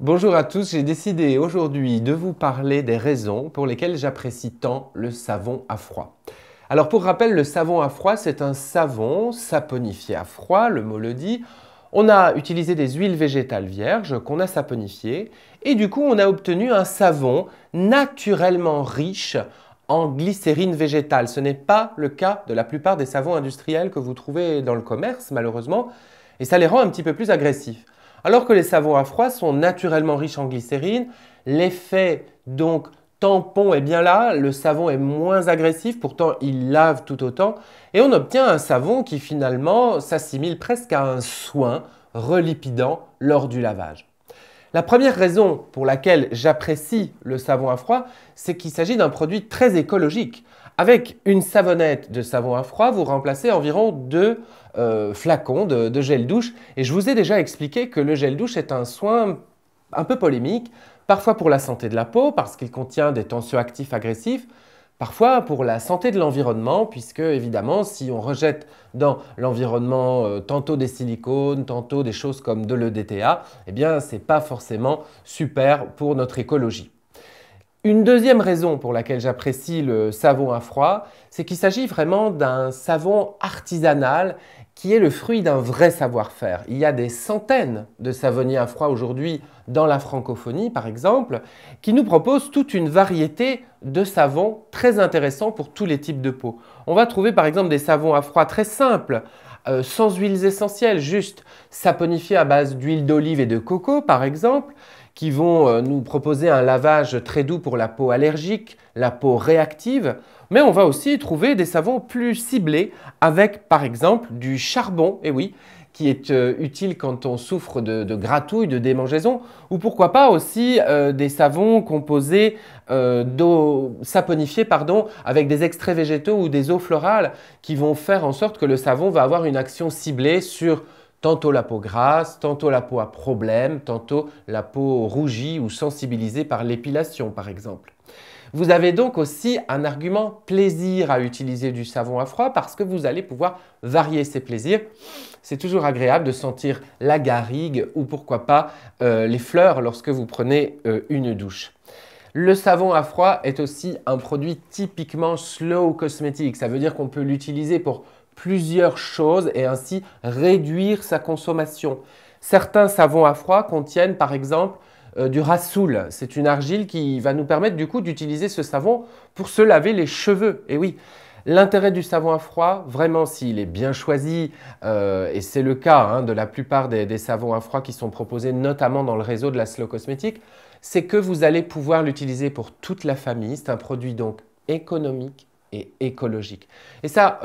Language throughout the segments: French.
Bonjour à tous, j'ai décidé aujourd'hui de vous parler des raisons pour lesquelles j'apprécie tant le savon à froid. Alors pour rappel, le savon à froid, c'est un savon saponifié à froid, le mot le dit. On a utilisé des huiles végétales vierges qu'on a saponifiées et du coup on a obtenu un savon naturellement riche en glycérine végétale. Ce n'est pas le cas de la plupart des savons industriels que vous trouvez dans le commerce malheureusement et ça les rend un petit peu plus agressifs. Alors que les savons à froid sont naturellement riches en glycérine, l'effet donc tampon est bien là, le savon est moins agressif, pourtant il lave tout autant et on obtient un savon qui finalement s'assimile presque à un soin relipidant lors du lavage. La première raison pour laquelle j'apprécie le savon à froid, c'est qu'il s'agit d'un produit très écologique. Avec une savonnette de savon à froid, vous remplacez environ 2 flacons de gel douche. Et je vous ai déjà expliqué que le gel douche est un soin un peu polémique, parfois pour la santé de la peau, parce qu'il contient des tensioactifs agressifs, parfois pour la santé de l'environnement, puisque évidemment, si on rejette dans l'environnement tantôt des silicones, tantôt des choses comme de l'EDTA, eh bien, ce n'est pas forcément super pour notre écologie. Une deuxième raison pour laquelle j'apprécie le savon à froid, c'est qu'il s'agit vraiment d'un savon artisanal qui est le fruit d'un vrai savoir-faire. Il y a des centaines de savonniers à froid aujourd'hui dans la francophonie, par exemple, qui nous proposent toute une variété de savons très intéressants pour tous les types de peau. On va trouver par exemple des savons à froid très simples, sans huiles essentielles, juste saponifiés à base d'huile d'olive et de coco, par exemple, qui vont nous proposer un lavage très doux pour la peau allergique, la peau réactive. Mais on va aussi trouver des savons plus ciblés avec par exemple du charbon, et oui, qui est utile quand on souffre de gratouilles, de démangeaisons, ou pourquoi pas aussi des savons composés d'eau saponifiée avec des extraits végétaux ou des eaux florales qui vont faire en sorte que le savon va avoir une action ciblée sur tantôt la peau grasse, tantôt la peau à problème, tantôt la peau rougie ou sensibilisée par l'épilation par exemple. Vous avez donc aussi un argument plaisir à utiliser du savon à froid parce que vous allez pouvoir varier ces plaisirs. C'est toujours agréable de sentir la garrigue ou pourquoi pas les fleurs lorsque vous prenez une douche. Le savon à froid est aussi un produit typiquement slow cosmétique. Ça veut dire qu'on peut l'utiliser pour plusieurs choses et ainsi réduire sa consommation. Certains savons à froid contiennent par exemple du rassoul. C'est une argile qui va nous permettre du coup d'utiliser ce savon pour se laver les cheveux. Et oui, l'intérêt du savon à froid, vraiment s'il est bien choisi, et c'est le cas de la plupart des savons à froid qui sont proposés notamment dans le réseau de la Slow Cosmétique, c'est que vous allez pouvoir l'utiliser pour toute la famille. C'est un produit donc économique et écologique. Et ça,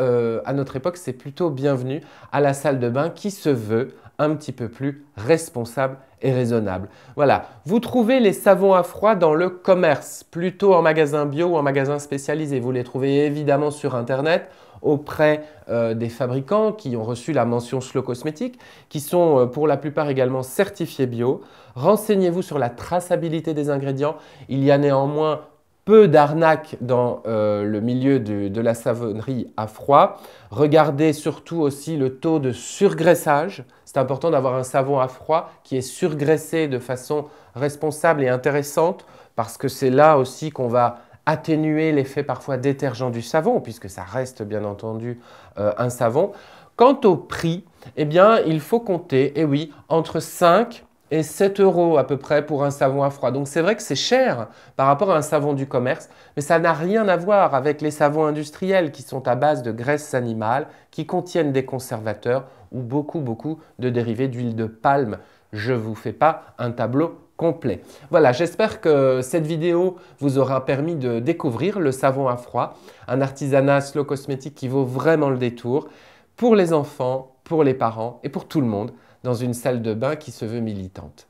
à notre époque, c'est plutôt bienvenu à la salle de bain qui se veut un petit peu plus responsable et raisonnable. Voilà, vous trouvez les savons à froid dans le commerce, plutôt en magasin bio ou en magasin spécialisé. Vous les trouvez évidemment sur Internet auprès des fabricants qui ont reçu la mention Slow Cosmétique, qui sont pour la plupart également certifiés bio. Renseignez-vous sur la traçabilité des ingrédients. Il y a néanmoins peu d'arnaques dans le milieu de la savonnerie à froid. Regardez surtout aussi le taux de surgraissage. C'est important d'avoir un savon à froid qui est surgraissé de façon responsable et intéressante parce que c'est là aussi qu'on va atténuer l'effet parfois détergent du savon puisque ça reste bien entendu un savon. Quant au prix, eh bien, il faut compter, et oui, entre 5 et 7 € à peu près pour un savon à froid. Donc c'est vrai que c'est cher par rapport à un savon du commerce, mais ça n'a rien à voir avec les savons industriels qui sont à base de graisse animale, qui contiennent des conservateurs ou beaucoup de dérivés d'huile de palme. Je ne vous fais pas un tableau complet. Voilà, j'espère que cette vidéo vous aura permis de découvrir le savon à froid, un artisanat slow cosmétique qui vaut vraiment le détour pour les enfants, pour les parents et pour tout le monde dans une salle de bain qui se veut militante.